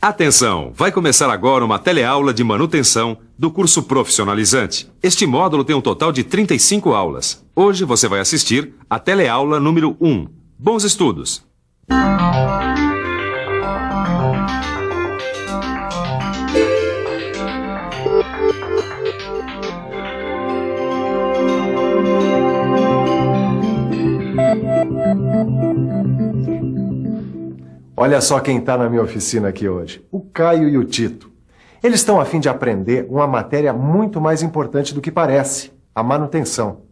Atenção! Vai começar agora uma teleaula de manutenção do curso profissionalizante. Este módulo tem um total de 35 aulas. Hoje você vai assistir a teleaula número 1. Bons estudos! Olha só quem está na minha oficina aqui hoje, o Caio e o Tito. Eles estão a fim de aprender uma matéria muito mais importante do que parece, a manutenção.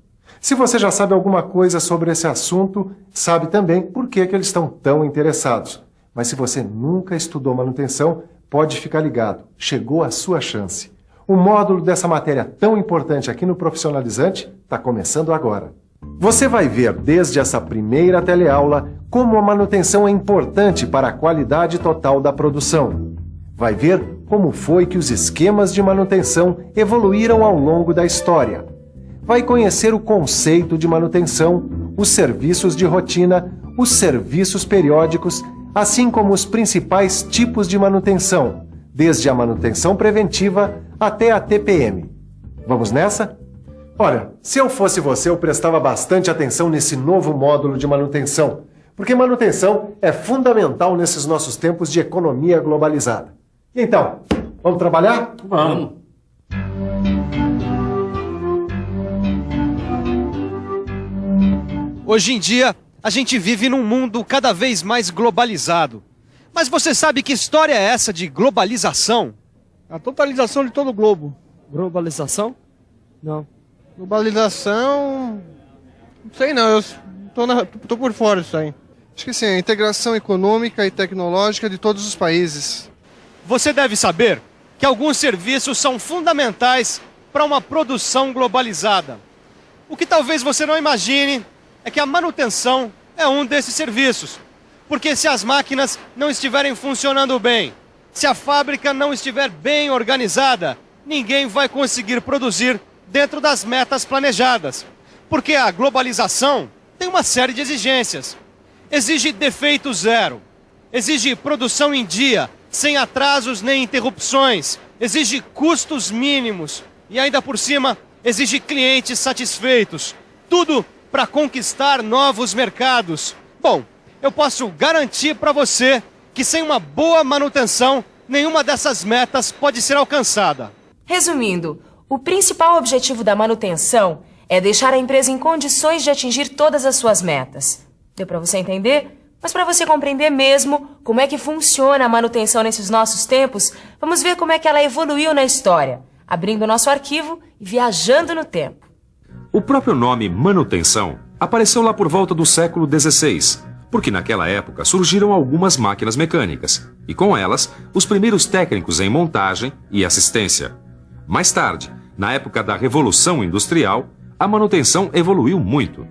Se você já sabe alguma coisa sobre esse assunto, sabe também por que eles estão tão interessados. Mas se você nunca estudou manutenção, pode ficar ligado, chegou a sua chance. O módulo dessa matéria tão importante aqui no Profissionalizante está começando agora. Você vai ver desde essa primeira teleaula como a manutenção é importante para a qualidade total da produção. Vai ver como foi que os esquemas de manutenção evoluíram ao longo da história. Vai conhecer o conceito de manutenção, os serviços de rotina, os serviços periódicos, assim como os principais tipos de manutenção, desde a manutenção preventiva até a TPM. Vamos nessa? Olha, se eu fosse você, eu prestava bastante atenção nesse novo módulo de manutenção, porque manutenção é fundamental nesses nossos tempos de economia globalizada. E então, vamos trabalhar? Vamos. Hoje em dia, a gente vive num mundo cada vez mais globalizado. Mas você sabe que história é essa de globalização? A totalização de todo o globo. Globalização? Não. Globalização... Não sei não, eu tô por fora disso aí. Acho que sim, a integração econômica e tecnológica de todos os países. Você deve saber que alguns serviços são fundamentais para uma produção globalizada. O que talvez você não imagine é que a manutenção é um desses serviços. Porque se as máquinas não estiverem funcionando bem, se a fábrica não estiver bem organizada, ninguém vai conseguir produzir dentro das metas planejadas. Porque a globalização tem uma série de exigências. Exige defeito zero, exige produção em dia, sem atrasos nem interrupções, exige custos mínimos e ainda por cima exige clientes satisfeitos. Tudo para conquistar novos mercados. Bom, eu posso garantir para você que sem uma boa manutenção, nenhuma dessas metas pode ser alcançada. Resumindo, o principal objetivo da manutenção é deixar a empresa em condições de atingir todas as suas metas. Deu para você entender? Mas para você compreender mesmo como é que funciona a manutenção nesses nossos tempos, vamos ver como é que ela evoluiu na história, abrindo o nosso arquivo e viajando no tempo. O próprio nome manutenção apareceu lá por volta do século XVI, porque naquela época surgiram algumas máquinas mecânicas, e com elas, os primeiros técnicos em montagem e assistência. Mais tarde, na época da Revolução Industrial, a manutenção evoluiu muito.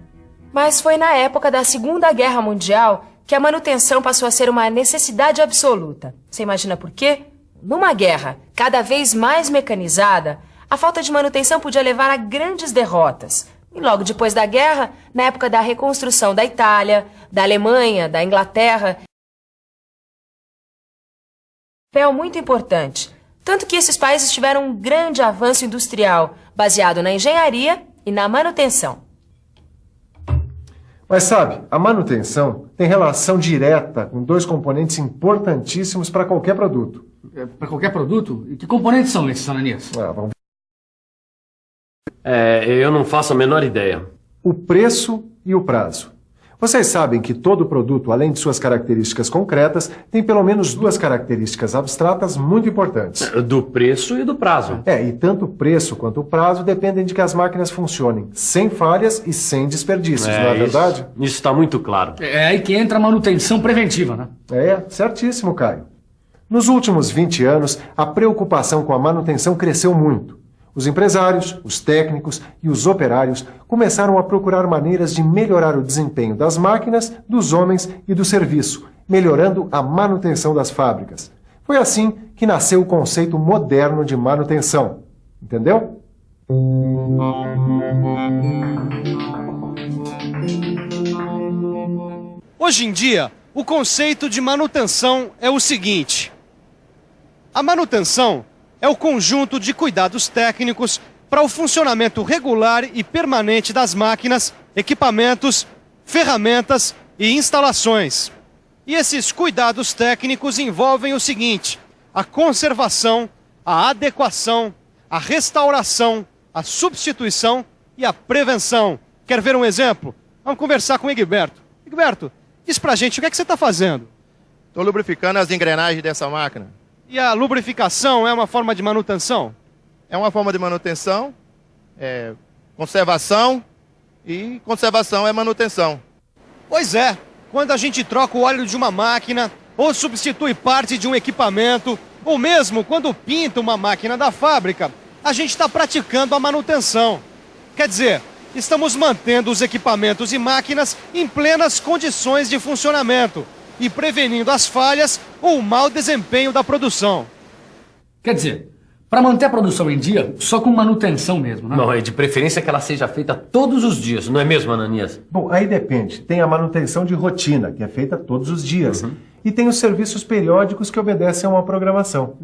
Mas foi na época da Segunda Guerra Mundial que a manutenção passou a ser uma necessidade absoluta. Você imagina por quê? Numa guerra cada vez mais mecanizada, a falta de manutenção podia levar a grandes derrotas. E logo depois da guerra, na época da reconstrução da Itália, da Alemanha, da Inglaterra, um papel muito importante. Tanto que esses países tiveram um grande avanço industrial, baseado na engenharia e na manutenção. Mas sabe, a manutenção tem relação direta com dois componentes importantíssimos para qualquer produto. Para qualquer produto? E que componentes são esses, Ananias? Vamos Eu não faço a menor ideia. O preço e o prazo. Vocês sabem que todo produto, além de suas características concretas, tem pelo menos duas características abstratas muito importantes. Do preço e do prazo. E tanto o preço quanto o prazo dependem de que as máquinas funcionem sem falhas e sem desperdícios, não é verdade? Isso está muito claro. É aí que entra a manutenção preventiva, né? Certíssimo, Caio. Nos últimos 20 anos, a preocupação com a manutenção cresceu muito. Os empresários, os técnicos e os operários começaram a procurar maneiras de melhorar o desempenho das máquinas, dos homens e do serviço, melhorando a manutenção das fábricas. Foi assim que nasceu o conceito moderno de manutenção. Entendeu? Hoje em dia, o conceito de manutenção é o seguinte: A manutenção é o conjunto de cuidados técnicos para o funcionamento regular e permanente das máquinas, equipamentos, ferramentas e instalações. E esses cuidados técnicos envolvem o seguinte: a conservação, a adequação, a restauração, a substituição e a prevenção. Quer ver um exemplo? Vamos conversar com o Egberto. Egberto, diz pra gente o que é que você está fazendo. Estou lubrificando as engrenagens dessa máquina. E a lubrificação é uma forma de manutenção? É uma forma de manutenção, conservação, e conservação é manutenção. Pois é, quando a gente troca o óleo de uma máquina, ou substitui parte de um equipamento, ou mesmo quando pinta uma máquina da fábrica, a gente está praticando a manutenção. Quer dizer, estamos mantendo os equipamentos e máquinas em plenas condições de funcionamento e prevenindo as falhas ou o mau desempenho da produção. Quer dizer, para manter a produção em dia, só com manutenção mesmo, né? Não, é de preferência que ela seja feita todos os dias, não é mesmo, Ananias? Bom, aí depende. Tem a manutenção de rotina, que é feita todos os dias. E tem os serviços periódicos que obedecem a uma programação.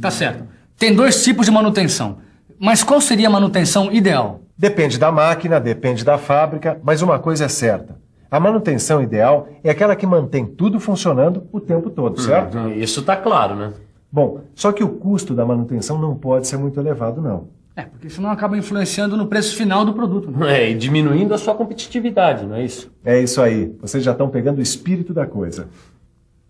Tá certo. Tem 2 tipos de manutenção. Mas qual seria a manutenção ideal? Depende da máquina, depende da fábrica, mas uma coisa é certa. A manutenção ideal é aquela que mantém tudo funcionando o tempo todo, certo? Isso tá claro, né? Bom, só que o custo da manutenção não pode ser muito elevado, não. Porque senão acaba influenciando no preço final do produto, né? E diminuindo a sua competitividade, não é isso? É isso aí. Vocês já estão pegando o espírito da coisa.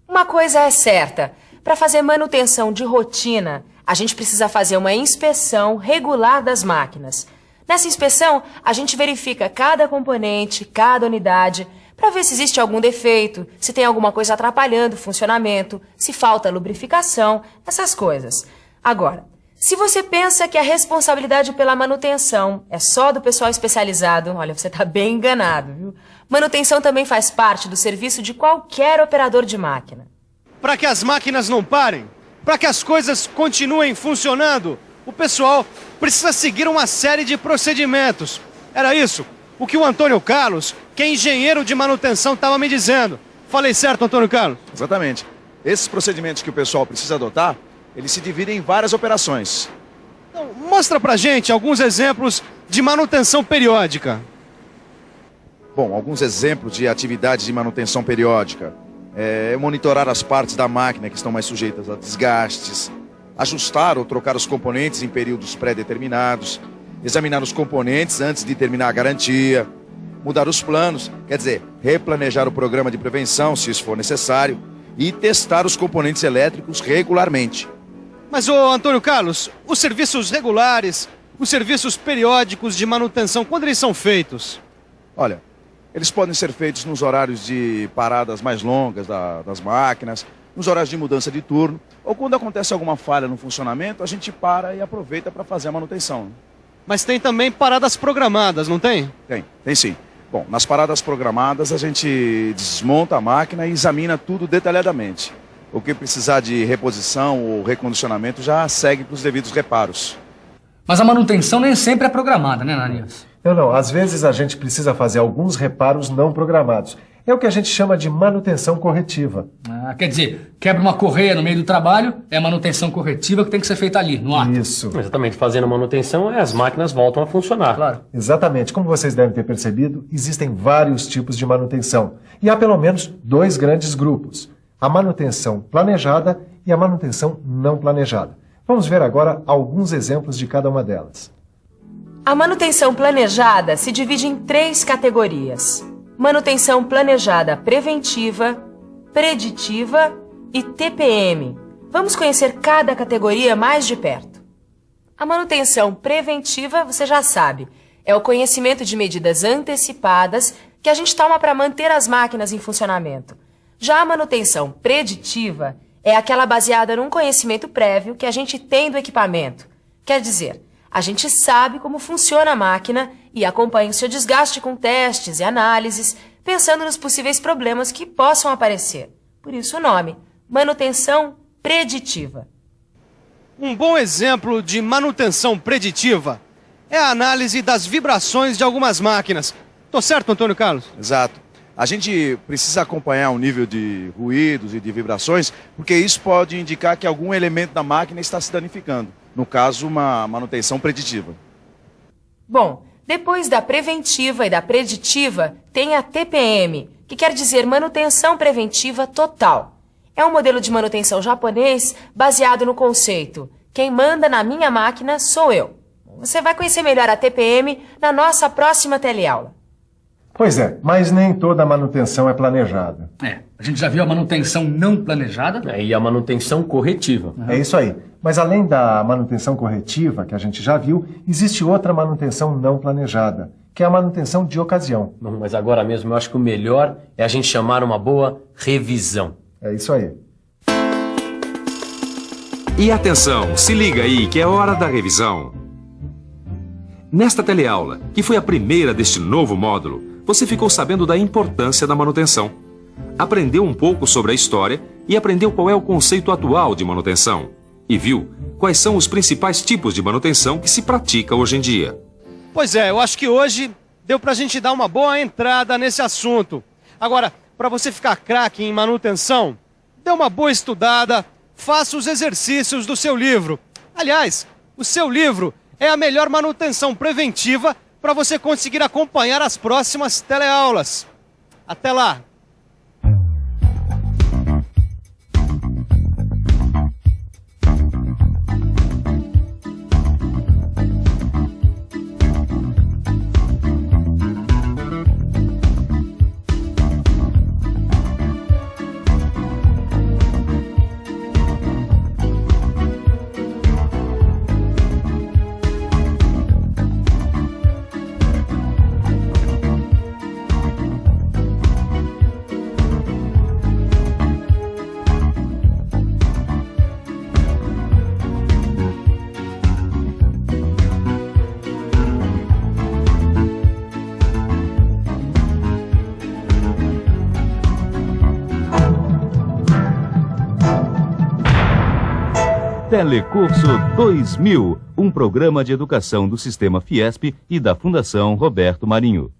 Uma coisa é certa: para fazer manutenção de rotina, a gente precisa fazer uma inspeção regular das máquinas. Nessa inspeção, a gente verifica cada componente, cada unidade, para ver se existe algum defeito, se tem alguma coisa atrapalhando o funcionamento, se falta lubrificação, essas coisas. Agora, se você pensa que a responsabilidade pela manutenção é só do pessoal especializado, olha, você está bem enganado, viu? Manutenção também faz parte do serviço de qualquer operador de máquina. Para que as máquinas não parem, para que as coisas continuem funcionando, o pessoal precisa seguir uma série de procedimentos. Era isso o que o Antônio Carlos, que é engenheiro de manutenção, estava me dizendo. Falei certo, Antônio Carlos? Exatamente. Esses procedimentos que o pessoal precisa adotar, eles se dividem em várias operações. Então, mostra pra gente alguns exemplos de manutenção periódica. Bom, alguns exemplos de atividades de manutenção periódica. Monitorar as partes da máquina que estão mais sujeitas a desgastes, ajustar ou trocar os componentes em períodos pré-determinados, examinar os componentes antes de terminar a garantia, mudar os planos, quer dizer, replanejar o programa de prevenção, se isso for necessário, e testar os componentes elétricos regularmente. Mas, ô Antônio Carlos, os serviços regulares, os serviços periódicos de manutenção, quando eles são feitos? Olha, eles podem ser feitos nos horários de paradas mais longas das máquinas, nos horários de mudança de turno, ou quando acontece alguma falha no funcionamento, a gente para e aproveita para fazer a manutenção. Mas tem também paradas programadas, não tem? Tem sim. Bom, nas paradas programadas a gente desmonta a máquina e examina tudo detalhadamente. O que precisar de reposição ou recondicionamento já segue para os devidos reparos. Mas a manutenção nem sempre é programada, né, Ananias? Não. Às vezes a gente precisa fazer alguns reparos não programados. É o que a gente chama de manutenção corretiva. Quer dizer, quebra uma correia no meio do trabalho, é a manutenção corretiva que tem que ser feita ali, no ato. Isso. Exatamente, fazendo a manutenção, as máquinas voltam a funcionar. Claro. Exatamente. Como vocês devem ter percebido, existem vários tipos de manutenção. E há pelo menos 2 grandes grupos: a manutenção planejada e a manutenção não planejada. Vamos ver agora alguns exemplos de cada uma delas. A manutenção planejada se divide em 3 categorias: manutenção planejada preventiva, preditiva e TPM. Vamos conhecer cada categoria mais de perto. A manutenção preventiva, você já sabe, é o conhecimento de medidas antecipadas que a gente toma para manter as máquinas em funcionamento. Já a manutenção preditiva é aquela baseada num conhecimento prévio que a gente tem do equipamento. Quer dizer, a gente sabe como funciona a máquina e acompanha o seu desgaste com testes e análises, pensando nos possíveis problemas que possam aparecer. Por isso o nome, manutenção preditiva. Um bom exemplo de manutenção preditiva é a análise das vibrações de algumas máquinas. Tô certo, Antônio Carlos? Exato. A gente precisa acompanhar o nível de ruídos e de vibrações, porque isso pode indicar que algum elemento da máquina está se danificando. No caso, uma manutenção preditiva. Bom, depois da preventiva e da preditiva, tem a TPM, que quer dizer manutenção preventiva total. É um modelo de manutenção japonês baseado no conceito: quem manda na minha máquina sou eu. Você vai conhecer melhor a TPM na nossa próxima teleaula. Pois é, mas nem toda manutenção é planejada. A gente já viu a manutenção não planejada. E a manutenção corretiva. É isso aí. Mas além da manutenção corretiva, que a gente já viu, existe outra manutenção não planejada, que é a manutenção de ocasião. Não, mas agora mesmo eu acho que o melhor é a gente chamar uma boa revisão. É isso aí. E atenção, se liga aí que é hora da revisão. Nesta teleaula, que foi a primeira deste novo módulo, você ficou sabendo da importância da manutenção. Aprendeu um pouco sobre a história e aprendeu qual é o conceito atual de manutenção. E viu quais são os principais tipos de manutenção que se pratica hoje em dia. Pois é, eu acho que hoje deu pra gente dar uma boa entrada nesse assunto. Agora, para você ficar craque em manutenção, dê uma boa estudada, faça os exercícios do seu livro. Aliás, o seu livro é a melhor manutenção preventiva para você conseguir acompanhar as próximas teleaulas. Até lá! Telecurso 2000, um programa de educação do Sistema Fiesp e da Fundação Roberto Marinho.